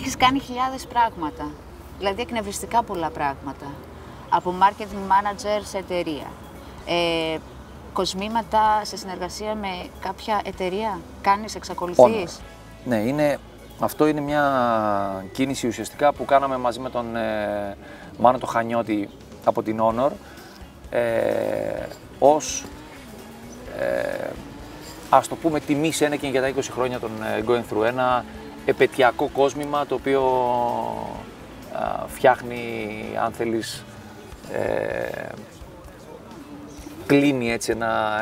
Έχεις κάνει χιλιάδες πράγματα, δηλαδή εκνευριστικά πολλά πράγματα. Από marketing manager σε εταιρεία. Κοσμήματα σε συνεργασία με κάποια εταιρεία. Κάνεις, εξακολουθείς. Ναι, αυτό είναι μια κίνηση ουσιαστικά που κάναμε μαζί με τον Μάνο το Χανιώτη από την Honor ως ας το πούμε τιμή Σένεκεν για τα 20 χρόνια των Going Through, ένα επαιτειακό κόσμημα το οποίο φτιάχνει, αν θέλεις, κλείνει έτσι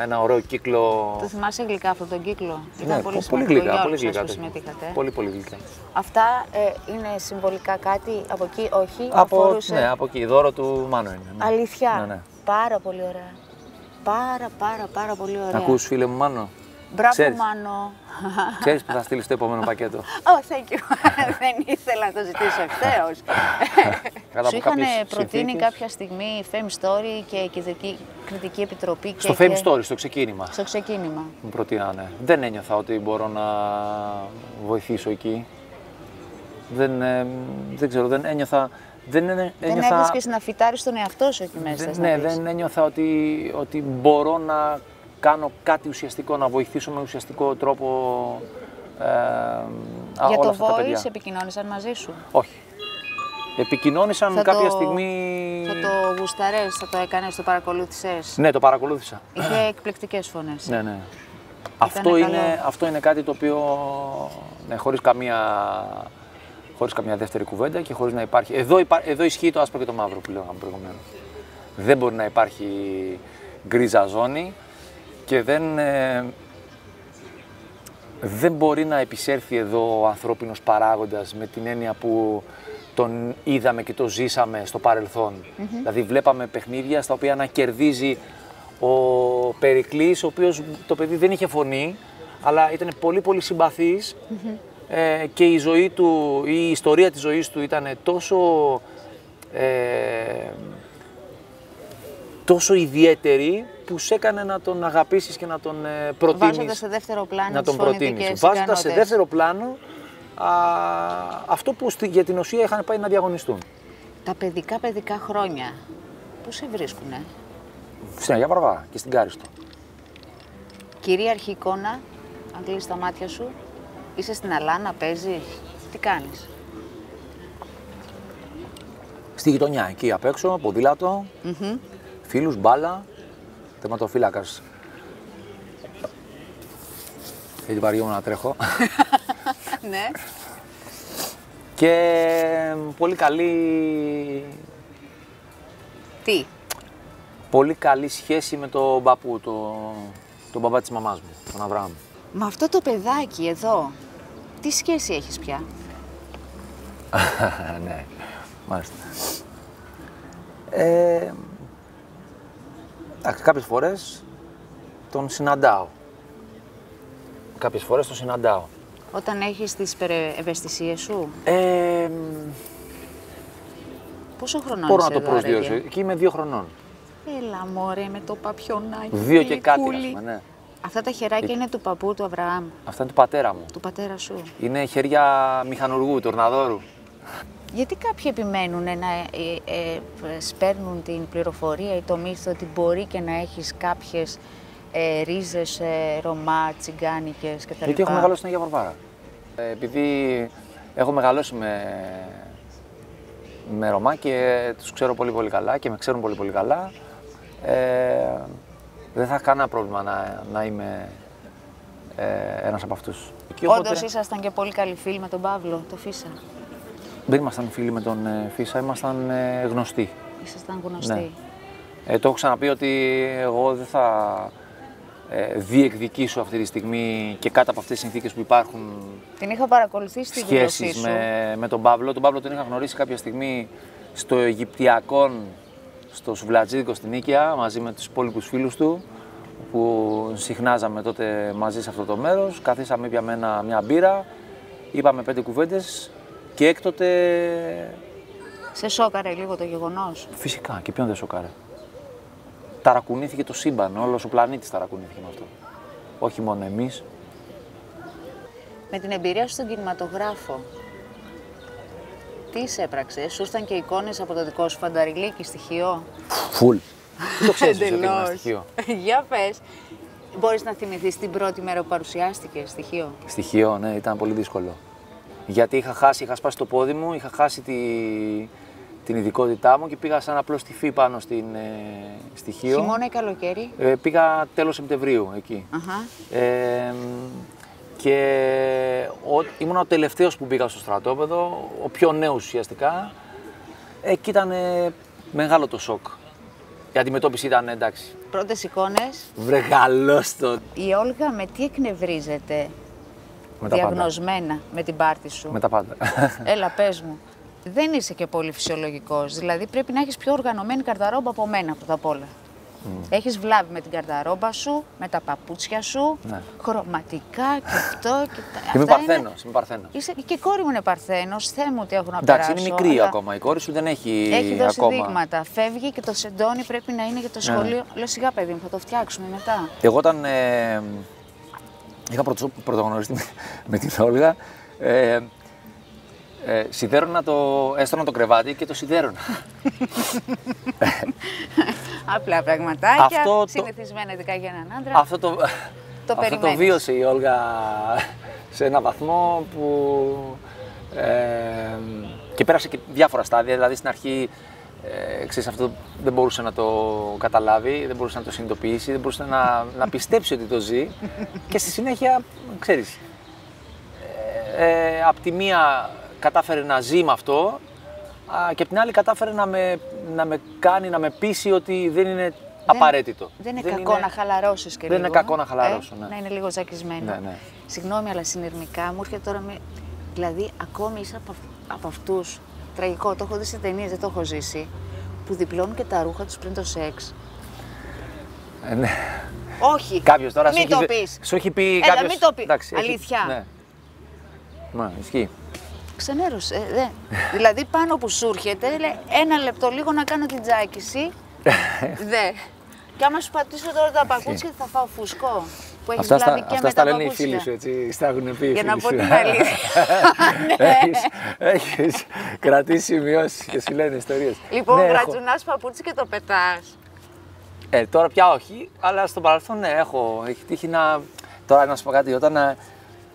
ένα ωραίο κύκλο. Το θυμάσαι γλυκά αυτόν τον κύκλο? Ναι, ήταν πολύ πολύ σημαντικό γλυκά, για πολύ όλους γλυκά. που συμμετείχατε. Πολύ γλυκά. Αυτά είναι συμβολικά κάτι από εκεί, όχι? Ναι, από εκεί, δώρο του Μάνου είναι. Ναι. Αλήθεια. Ναι. Πάρα πολύ ωραία. Πάρα πολύ ωραία. Ακούς, φίλε μου Μάνο? Μπράβο, Ξέρεις. Μάνο. Ξέρεις που θα στείλεις το επόμενο πακέτο? Oh, thank you. Δεν ήθελα να το ζητήσω ευθέως. Σου είχαν προτείνει κάποια στιγμή Fame Story και Κριτική Επιτροπή. Στο Fame Story, στο ξεκίνημα. Στο ξεκίνημα. Μου προτείνανε. Δεν ένιωθα ότι μπορώ να βοηθήσω εκεί. Δεν ξέρω, δεν ένιωθα. Δεν έβρισκες να φυτάρεις τον εαυτό σου εκεί μέσα. Ναι, δεν ένιωθα ότι μπορώ να κάνω κάτι ουσιαστικό, να βοηθήσω με ουσιαστικό τρόπο για όλα το αυτά τα παιδιά. Voice επικοινώνησαν μαζί σου? Όχι. Επικοινώνησαν κάποια στιγμή. Θα το γουσταρές, θα το έκανες, το παρακολούθησες? Ναι, το παρακολούθησα. Είχε εκπληκτικές φωνές. Ναι. Αυτό είναι κάτι το οποίο, ναι, χωρίς καμία δεύτερη κουβέντα και χωρίς να υπάρχει. Εδώ ισχύει το άσπρο και το μαύρο που λέγαμε προηγουμένως. Δεν μπορεί να υπάρχει γκρίζα ζώνη και δεν μπορεί να επισέλθει εδώ ο ανθρώπινος παράγοντας με την έννοια που τον είδαμε και το ζήσαμε στο παρελθόν. Δηλαδή βλέπαμε παιχνίδια στα οποία να κερδίζει ο Περικλής, ο οποίος το παιδί δεν είχε φωνή, αλλά ήταν πολύ συμπαθής και η ζωή του, η ιστορία της ζωής του ήταν τόσο ιδιαίτερη που σε έκανε να τον αγαπήσεις και να τον προτείνεις. Βάζοντας σε δεύτερο πλάνο να τον προτείνεις. Βάζοντας σε δεύτερο πλάνο αυτό που για την ουσία είχαν πάει να διαγωνιστούν. Τα παιδικά χρόνια, πώς σε βρίσκουνε? Στην Αγία Βαρβάρα και στην Κάριστο. Κυρίαρχη εικόνα, αν κλείσεις τα μάτια σου, είσαι στην Αλάνα, παίζεις, τι κάνεις? Στη γειτονιά, εκεί απ' έξω, ποδήλατο, φίλους, μπάλα, τερματοφύλακας. Γιατί βαριόμουν να τρέχω. Ναι. Και πολύ καλή... Τι? Πολύ καλή σχέση με τον παππού, τον μπαμπά της μαμάς μου, τον Αβραάμ. Με αυτό το παιδάκι εδώ, τι σχέση έχεις πια? Ναι, μάλιστα. Κάποιες φορές τον συναντάω. Όταν έχεις τις ευαισθησίες σου? Πόσο χρονών μπορώ είσαι να το εδώ, προσδιορίσω. άραγε? Εκεί είμαι 2 χρονών. Έλα μωρέ με το παπιονάκι. 2 και κάτι, ας πούμε, ναι. Αυτά τα χεράκια είναι του παππού του Αβραάμ? Αυτά είναι του πατέρα μου. Του πατέρα σου? Είναι χέρια μηχανουργού, τορναδόρου. Γιατί κάποιοι επιμένουν να σπέρνουν την πληροφορία ή το μύθο ότι μπορεί και να έχεις κάποιες ρίζες Ρωμά, τσιγκάνικες κτλ? Γιατί έχω μεγαλώσει στην Αγία Βαρβάρα. Επειδή έχω μεγαλώσει με Ρωμά και τους ξέρω πολύ καλά και με ξέρουν πολύ καλά, δεν θα έχω κανένα πρόβλημα να είμαι ένας από αυτούς. Όντως ήσασταν και πολύ καλοί φίλοι με τον Παύλο, το Φίσα? Δεν ήμασταν φίλοι με τον Φίσα, ήμασταν γνωστοί. Ήσασταν γνωστοί. Ναι. Το έχω ξαναπεί ότι εγώ δεν θα διεκδικήσω αυτή τη στιγμή και κάτω από αυτές τις συνθήκες που υπάρχουν. Την είχα παρακολουθήσει τη δήλωσή σου. με τον Παύλο. Τον Παύλο τον είχα γνωρίσει κάποια στιγμή στο Αιγυπτιακόν, στο Σουβλατζίδικο στην Νίκαια, μαζί με τους υπόλοιπους φίλους του, που συχνάζαμε τότε μαζί σε αυτό το μέρος. Καθίσαμε, ήπιαμε μια μπύρα, είπαμε 5 κουβέντες και έκτοτε... Σε σόκαρε λίγο το γεγονός? Φυσικά, και ποιον δεν σόκαρε. Ταρακουνήθηκε το σύμπαν, όλος ο πλανήτης ταρακουνήθηκε με αυτό. Όχι μόνο εμείς. Με την εμπειρία σου στον κινηματογράφο, τι εισέπραξες, σου ήρθαν και εικόνες από το δικό σου φανταριλίκι στοιχείο? Φουλ. Τι το ξέρεις ότι είναι στοιχείο? Για πες. Μπορείς να θυμηθείς την πρώτη μέρα που παρουσιάστηκε στοιχείο? Στοιχείο, ναι, ήταν πολύ δύσκολο. Γιατί είχα σπάσει το πόδι μου, είχα χάσει την ειδικότητά μου και πήγα σαν απλό στιφί πάνω στην στοιχείο. Χειμώνα ή καλοκαίρι? Πήγα τέλος Σεπτεμβρίου εκεί. Και ήμουν ο τελευταίος που πήγα στο στρατόπεδο, ο πιο νέος ουσιαστικά. Εκεί ήταν μεγάλο το σοκ. Η αντιμετώπιση ήταν εντάξει. Πρώτες εικόνες. Βρε καλώς το. Η Όλγα με τι εκνευρίζεται? Με τα διαγνωσμένα πάντα. με την πάρτη σου? Με τα πάντα. Έλα, πες μου. Δεν είσαι και πολύ φυσιολογικός. Δηλαδή πρέπει να έχεις πιο οργανωμένη καρδαρόμπα από μένα πρώτα απ' όλα. Έχεις βλάβη με την καρδαρόμπα σου, με τα παπούτσια σου, ναι. Χρωματικά και αυτό και τα. Είμαι Παρθένος. Και η κόρη μου είναι Παρθένος. Θεέ μου τι έχω να περάσω. Εντάξει, είναι μικρή ακόμα. Η κόρη σου δεν έχει. Έχει δώσει ακόμα δείγματα. Φεύγει και το σεντόνι πρέπει να είναι για το σχολείο. Ναι. Λέω σιγά, παιδί μου, θα το φτιάξουμε μετά. Εγώ όταν είχα πρωτογνωριστεί με την Όλγα, έστρωνα το κρεβάτι και το σιδέρωνα. Απλά πραγματάκια, συνηθισμένα ειδικά για έναν άντρα. Αυτό το βίωσε η Όλγα σε έναν βαθμό που και πέρασε και διάφορα στάδια, δηλαδή στην αρχή ξέρεις, αυτό δεν μπορούσε να το καταλάβει, δεν μπορούσε να το συνειδητοποιήσει, δεν μπορούσε να πιστέψει ότι το ζει και στη συνέχεια, ξέρεις, απ' τη μία κατάφερε να ζει με αυτό και απ' την άλλη κατάφερε να με πείσει ότι δεν είναι απαραίτητο. Δεν είναι κακό να χαλαρώσεις και δεν λίγο. Είναι κακό να χαλαρώσω, ναι. Να είναι λίγο ζακισμένο. Ναι. Συγγνώμη, αλλά συνειρμικά μου έρχεται τώρα δηλαδή, ακόμη είσαι από αυτούς, τραγικό, το έχω δει σε ταινίες, δεν το έχω ζήσει, που διπλώνουν και τα ρούχα τους πριν το σεξ. Ναι. Όχι, κάποιος τώρα μην το πεις. Σου έχει πει κάποιος. Έλα, μην το πεις. Εντάξει, αλήθεια. Ναι. Μα, ισχύει. Ξενέρωσε. Δηλαδή πάνω που σου έρχεται, λέει, ένα λεπτό λίγο να κάνω την τζάκιση. Δε. Και άμα σου πατήσω τώρα τα παπούτσια θα φάω φουσκό. Που έχεις βλάβει και με τα λένε οι φίλοι σου, έτσι, στα έχουν πει οι Για φίλοι να πω σου. την αλήθεια. Έχεις κρατήσει σημειώσεις και σου λένε ιστορίες. Λοιπόν, βρατσουνάς παπούτσι και το πετάς. Τώρα πια όχι, αλλά στο παρελθόν ναι, έχει τύχει να... Τώρα να σου πω κάτι, όταν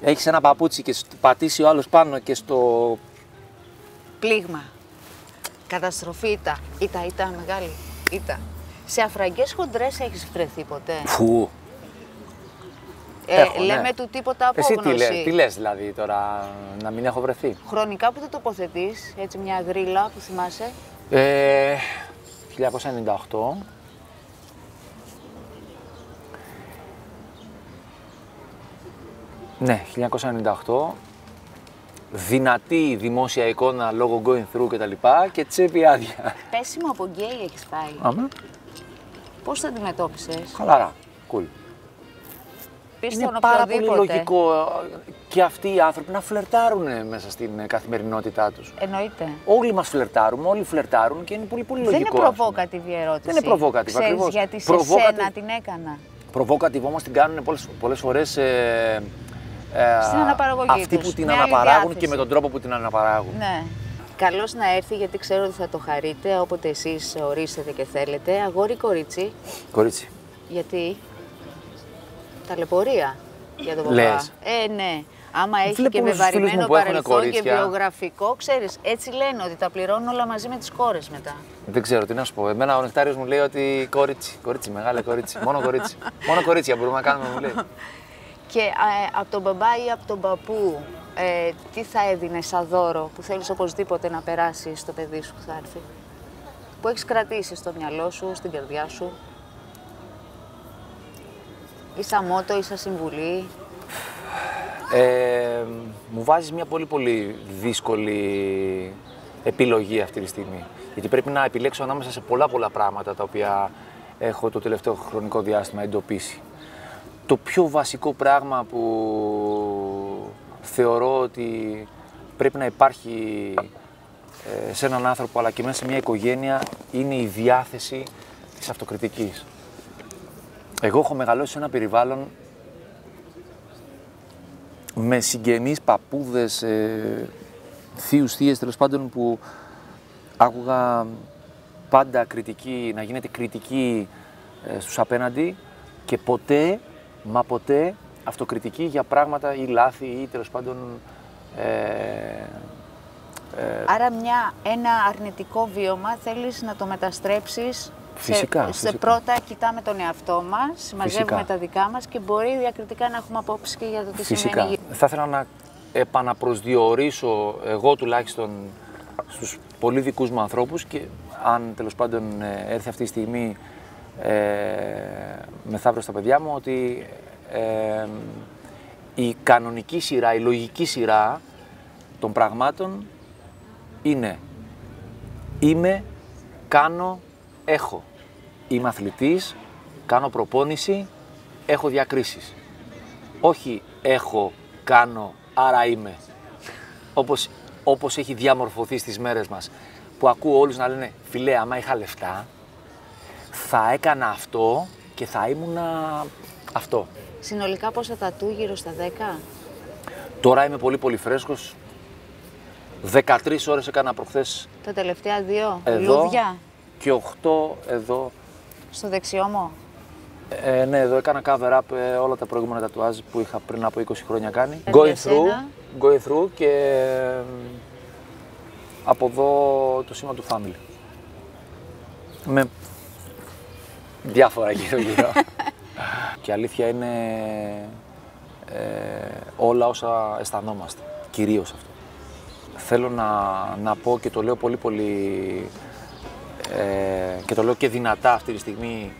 έχεις ένα παπούτσι και πατήσει ο άλλος πάνω και στο... Πλήγμα. Καταστροφή ήταν μεγάλη. Σε αφραγγές χοντρές έχεις βρεθεί ποτέ? Φου. Λέμε ναι. Του τίποτα απόγνωση. Εσύ τι λες δηλαδή τώρα, να μην έχω βρεθεί? Χρονικά που το τοποθετείς, έτσι μια γρίλα που θυμάσαι? 1998. Ναι, 1998. Δυνατή δημόσια εικόνα λόγω going through κτλ. Και τσέπη άδεια. Πέσιμο από γκέι έχεις πάει? Άμα. Πώς το αντιμετώπισες? Χαλαρά, cool. Είναι πάρα πολύ λογικό και αυτοί οι άνθρωποι να φλερτάρουν μέσα στην καθημερινότητά τους. Εννοείται. Όλοι μας φλερτάρουμε, όλοι φλερτάρουν και είναι πολύ λογικό. Δεν είναι προβόκατιβη ερώτηση. Δεν είναι προβόκατιβ, ακριβώς. Γιατί σε σένα την έκανα. Προβόκατιβ όμως την κάνουν πολλές φορές στην αναπαραγωγή αυτοί τους, που την με αναπαράγουν διάθεση. και με τον τρόπο που την αναπαράγουν. Ναι. Καλώς να έρθει, γιατί ξέρω ότι θα το χαρείτε όποτε εσείς ορίσετε και θέλετε. Αγόρι, κορίτσι. Κορίτσι. Γιατί? Ταλαιπωρία για τον παπά. Λες. Ναι. Άμα έχει και βεβαρημένο παρελθόν και βιογραφικό, ξέρεις, έτσι λένε ότι τα πληρώνουν όλα μαζί με τις κόρες μετά. Δεν ξέρω τι να σου πω. Εμένα ο νεκτάριος μου λέει ότι κορίτσι, μεγάλο κορίτσι. Μόνο κορίτσι. Μόνο κορίτσια μπορούμε να κάνουμε, μου λέει. Και από τον μπαμπά ή από τον παππού, τι θα έδινε σαν δώρο που θέλεις οπωσδήποτε να περάσει στο παιδί σου που θα έρθει? Που έχεις κρατήσει στο μυαλό σου, στην καρδιά σου? Ή σαν μότο ή σαν συμβουλή? Μου βάζεις μια πολύ δύσκολη επιλογή αυτή τη στιγμή. Γιατί πρέπει να επιλέξω ανάμεσα σε πολλά πράγματα τα οποία έχω το τελευταίο χρονικό διάστημα εντοπίσει. Το πιο βασικό πράγμα που θεωρώ ότι πρέπει να υπάρχει σε έναν άνθρωπο αλλά και μέσα σε μια οικογένεια είναι η διάθεση της αυτοκριτικής. Εγώ έχω μεγαλώσει σε ένα περιβάλλον με συγγενείς, παππούδες, θείους, θείες τέλος πάντων που άκουγα πάντα κριτική, να γίνεται κριτική στους απέναντι και ποτέ, μα ποτέ αυτοκριτική για πράγματα ή λάθη ή τέλος πάντων. Άρα ένα αρνητικό βίωμα θέλεις να το μεταστρέψεις φυσικά. πρώτα κοιτάμε τον εαυτό μας, μαζεύουμε τα δικά μας και μπορεί διακριτικά να έχουμε απόψεις και για το τι συμβαίνει. Θα ήθελα να επαναπροσδιορίσω εγώ τουλάχιστον στους πολύ δικούς μου ανθρώπους και αν τέλος πάντων έρθει αυτή η στιγμή μεθαύριο στα παιδιά μου ότι η κανονική σειρά, η λογική σειρά των πραγμάτων είναι είμαι, κάνω, έχω. Είμαι αθλητής, κάνω προπόνηση, έχω διακρίσεις. Όχι έχω, κάνω, άρα είμαι. Όπως έχει διαμορφωθεί στις μέρες μας. Που ακούω όλους να λένε φιλέ, άμα είχα λεφτά, θα έκανα αυτό και θα ήμουνα αυτό. Συνολικά πόσα τατού, γύρω στα 10? Τώρα είμαι πολύ φρέσκος. 13 ώρες έκανα προχθές. Τα τελευταία 2 εδώ, λούδια. Και 8 εδώ. Στο δεξιό μου. Ναι, εδώ έκανα cover-up όλα τα προηγούμενα τατουάζ που είχα πριν από 20 χρόνια κάνει. Going through και από εδώ το σήμα του family. Με διάφορα γύρω-γύρω. Και αλήθεια είναι όλα όσα αισθανόμαστε, κυρίως αυτό. Θέλω να πω και το λέω πολύ και το λέω και δυνατά αυτή τη στιγμή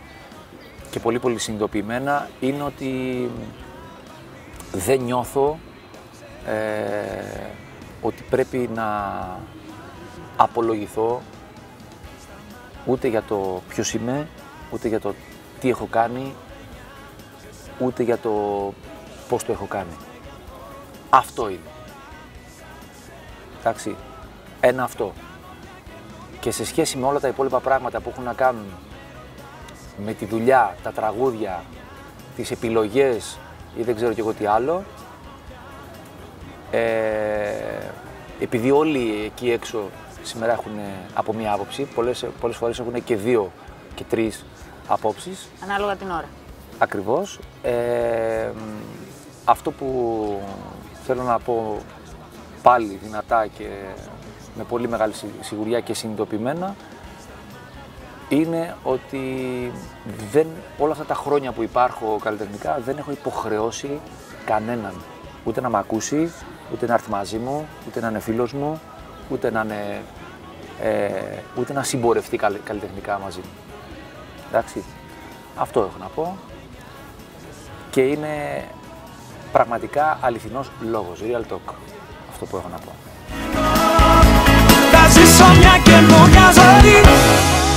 και πολύ συνειδητοποιημένα, είναι ότι δεν νιώθω ότι πρέπει να απολογηθώ ούτε για το ποιος είμαι, ούτε για το τι έχω κάνει, ούτε για το πώς το έχω κάνει. Αυτό είναι. Εντάξει, ένα αυτό. Και σε σχέση με όλα τα υπόλοιπα πράγματα που έχουν να κάνουν με τη δουλειά, τα τραγούδια, τις επιλογές ή δεν ξέρω κι εγώ τι άλλο, επειδή όλοι εκεί έξω σήμερα έχουν από μία άποψη, πολλές φορές έχουν και 2 και 3 απόψεις. Ανάλογα την ώρα. Ακριβώς. Αυτό που θέλω να πω πάλι δυνατά και με πολύ μεγάλη σιγουριά και συνειδητοποιημένα είναι ότι όλα αυτά τα χρόνια που υπάρχω καλλιτεχνικά δεν έχω υποχρεώσει κανέναν ούτε να με ακούσει, ούτε να έρθει μαζί μου, ούτε να είναι φίλος μου, ούτε να συμπορευτεί καλλιτεχνικά μαζί μου. Εντάξει, αυτό έχω να πω και είναι πραγματικά αληθινός λόγος, real talk, αυτό που έχω να πω. Θα ζήσω μια καινούργια ζωή.